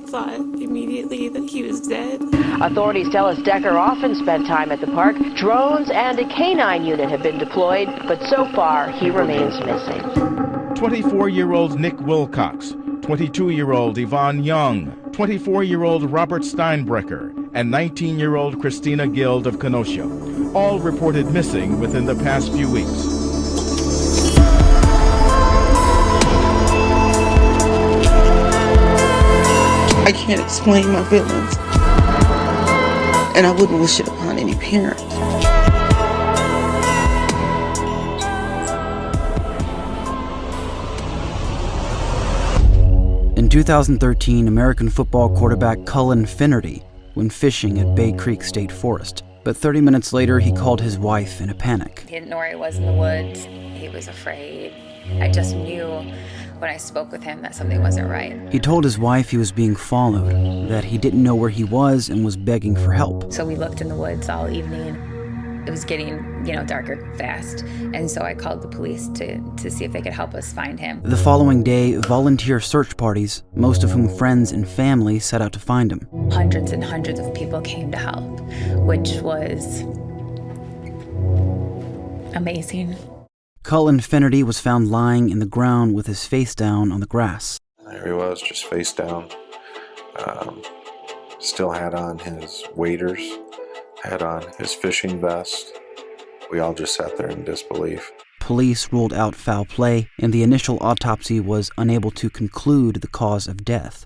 thought immediately that he was dead. Authorities tell us Decker often spent time at the park. Drones and a canine unit have been deployed, but so far he remains missing. 24-year-old Nick Wilcox, 22-year-old Yvonne Young, 24-year-old Robert Steinbrecher, and 19-year-old Christina Guild of Kenosha, all reported missing within the past few weeks. I can't explain my feelings, and I wouldn't wish it upon any parent. In 2013, American football quarterback Cullen Finnerty went fishing at Bay Creek State Forest. But 30 minutes later, he called his wife in a panic. He didn't know where he was in the woods. He was afraid. I just knew when I spoke with him that something wasn't right. He told his wife he was being followed, that he didn't know where he was and was begging for help. So we looked in the woods all evening. It was getting, darker fast. And so I called the police to see if they could help us find him. The following day, volunteer search parties, most of whom friends and family, set out to find him. Hundreds and hundreds of people came to help, which was amazing. Cullen Finnerty was found lying in the ground with his face down on the grass. There he was, just face down. Still had on his waders, had on his fishing vest. We all just sat there in disbelief. Police ruled out foul play, and the initial autopsy was unable to conclude the cause of death.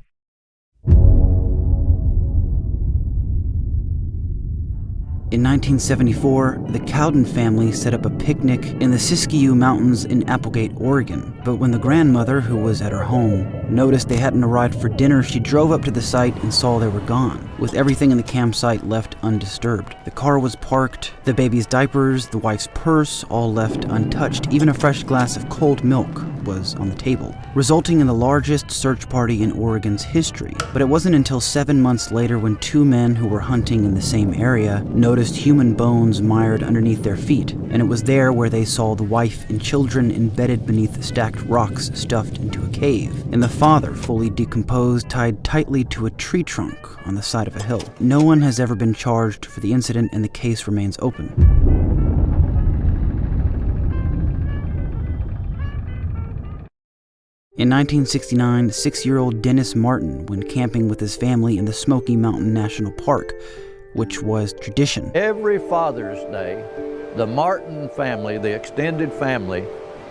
In 1974, the Cowden family set up a picnic in the Siskiyou Mountains in Applegate, Oregon. But when the grandmother, who was at her home, noticed they hadn't arrived for dinner, she drove up to the site and saw they were gone, with everything in the campsite left undisturbed. The car was parked, the baby's diapers, the wife's purse, all left untouched. Even a fresh glass of cold milk was on the table, resulting in the largest search party in Oregon's history. But it wasn't until 7 months later, when two men who were hunting in the same area noticed human bones mired underneath their feet, and it was there where they saw the wife and children embedded beneath stacked rocks stuffed into a cave, and the father fully decomposed, tied tightly to a tree trunk on the side of a hill. No one has ever been charged for the incident, and the case remains open. In 1969, 6-year-old Dennis Martin went camping with his family in the Smoky Mountain National Park, which was tradition. Every Father's Day, the Martin family, the extended family,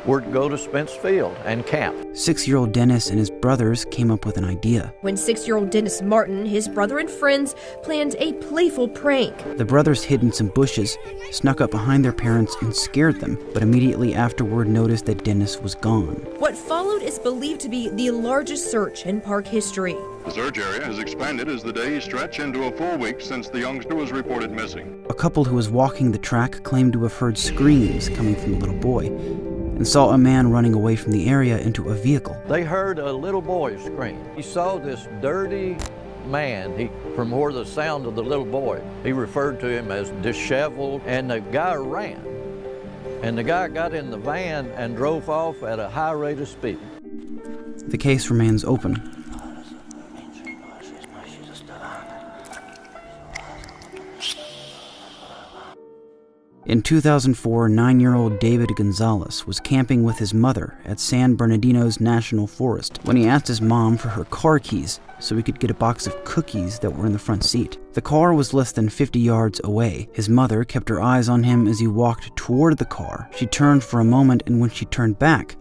were to go to Spence Field and camp. 6-year-old Dennis and his brothers came up with an idea. When 6-year-old Dennis Martin, his brother and friends, planned a playful prank. The brothers hid in some bushes, snuck up behind their parents and scared them, but immediately afterward noticed that Dennis was gone. What followed is believed to be the largest search in park history. The search area has expanded as the days stretch into a full week since the youngster was reported missing. A couple who was walking the track claimed to have heard screams coming from a little boy, and saw a man running away from the area into a vehicle. They heard a little boy scream. He saw this dirty man, from where the sound of the little boy, he referred to him as disheveled, and the guy ran. And the guy got in the van and drove off at a high rate of speed. The case remains open. In 2004, 9-year-old David Gonzalez was camping with his mother at San Bernardino's National Forest when he asked his mom for her car keys so he could get a box of cookies that were in the front seat. The car was less than 50 yards away. His mother kept her eyes on him as he walked toward the car. She turned for a moment, and when she turned back,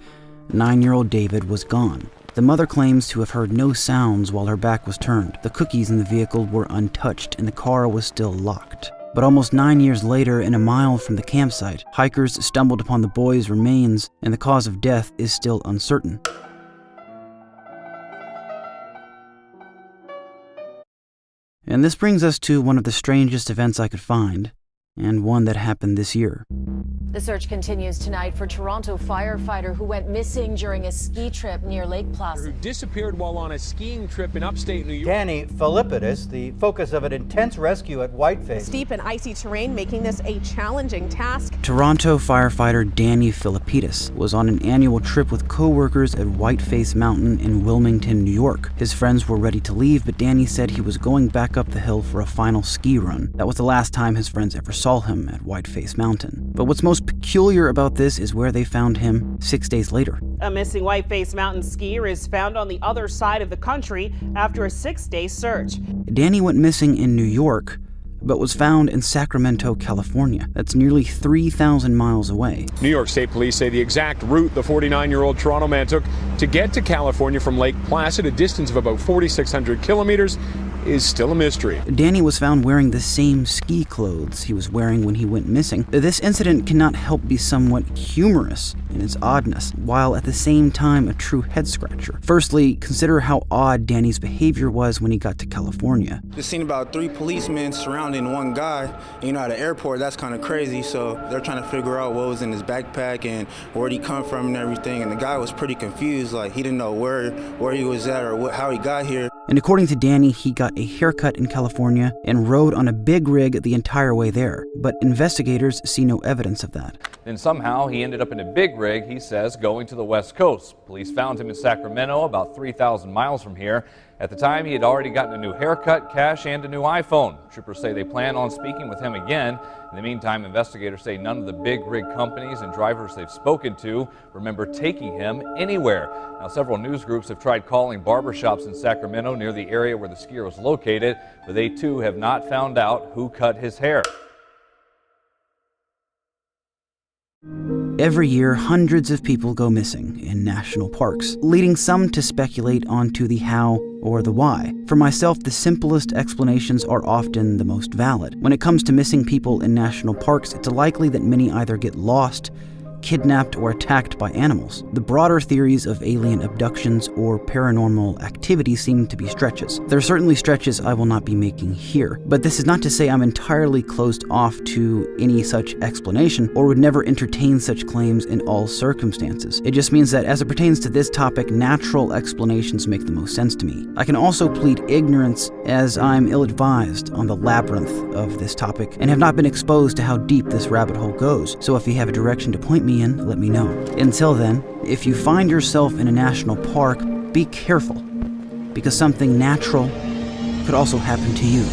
9-year-old David was gone. The mother claims to have heard no sounds while her back was turned. The cookies in the vehicle were untouched, and the car was still locked. But almost 9 years later, and a mile from the campsite, hikers stumbled upon the boy's remains, and the cause of death is still uncertain. And this brings us to one of the strangest events I could find, and one that happened this year. The search continues tonight for Toronto firefighter who went missing during a ski trip near Lake Placid. Who disappeared while on a skiing trip in upstate New York. Danny Philippidis, the focus of an intense rescue at Whiteface. Steep and icy terrain making this a challenging task. Toronto firefighter Danny Philippidis was on an annual trip with co-workers at Whiteface Mountain in Wilmington, New York. His friends were ready to leave, but Danny said he was going back up the hill for a final ski run. That was the last time his friends ever saw him at Whiteface Mountain. But what's most peculiar about this is where they found him 6 days later. A missing Whiteface Mountain skier is found on the other side of the country after a 6-day search. Danny went missing in New York, but was found in Sacramento, California. That's nearly 3,000 miles away. New York State Police say the exact route the 49-year-old Toronto man took to get to California from Lake Placid, a distance of about 4,600 kilometers, is still a mystery. Danny was found wearing the same ski clothes he was wearing when he went missing. This incident cannot help be somewhat humorous in its oddness, while at the same time a true head-scratcher. Firstly, consider how odd Danny's behavior was when he got to California. Just seen about 3 policemen surrounding one guy. You know, at the airport, that's kind of crazy, so they're trying to figure out what was in his backpack and where'd he come from and everything, and the guy was pretty confused, like he didn't know where he was at or how he got here. And according to Danny, he got a haircut in California and rode on a big rig the entire way there. But investigators see no evidence of that. Then somehow he ended up in a big rig, he says, going to the West Coast. Police found him in Sacramento, about 3,000 miles from here. At the time, he had already gotten a new haircut, cash, and a new iPhone. Troopers say they plan on speaking with him again. In the meantime, investigators say none of the big rig companies and drivers they've spoken to remember taking him anywhere. Now, several news groups have tried calling barbershops in Sacramento near the area where the skier was located, but they too have not found out who cut his hair. Every year, hundreds of people go missing in national parks, leading some to speculate onto the how or the why. For myself, the simplest explanations are often the most valid. When it comes to missing people in national parks, it's likely that many either get lost, kidnapped, or attacked by animals. The broader theories of alien abductions or paranormal activity seem to be stretches. There are certainly stretches I will not be making here, but this is not to say I'm entirely closed off to any such explanation or would never entertain such claims in all circumstances. It just means that as it pertains to this topic, natural explanations make the most sense to me. I can also plead ignorance as I'm ill-advised on the labyrinth of this topic and have not been exposed to how deep this rabbit hole goes, so if you have a direction to point me in, let me know. Until then, if you find yourself in a national park, be careful, because something natural could also happen to you.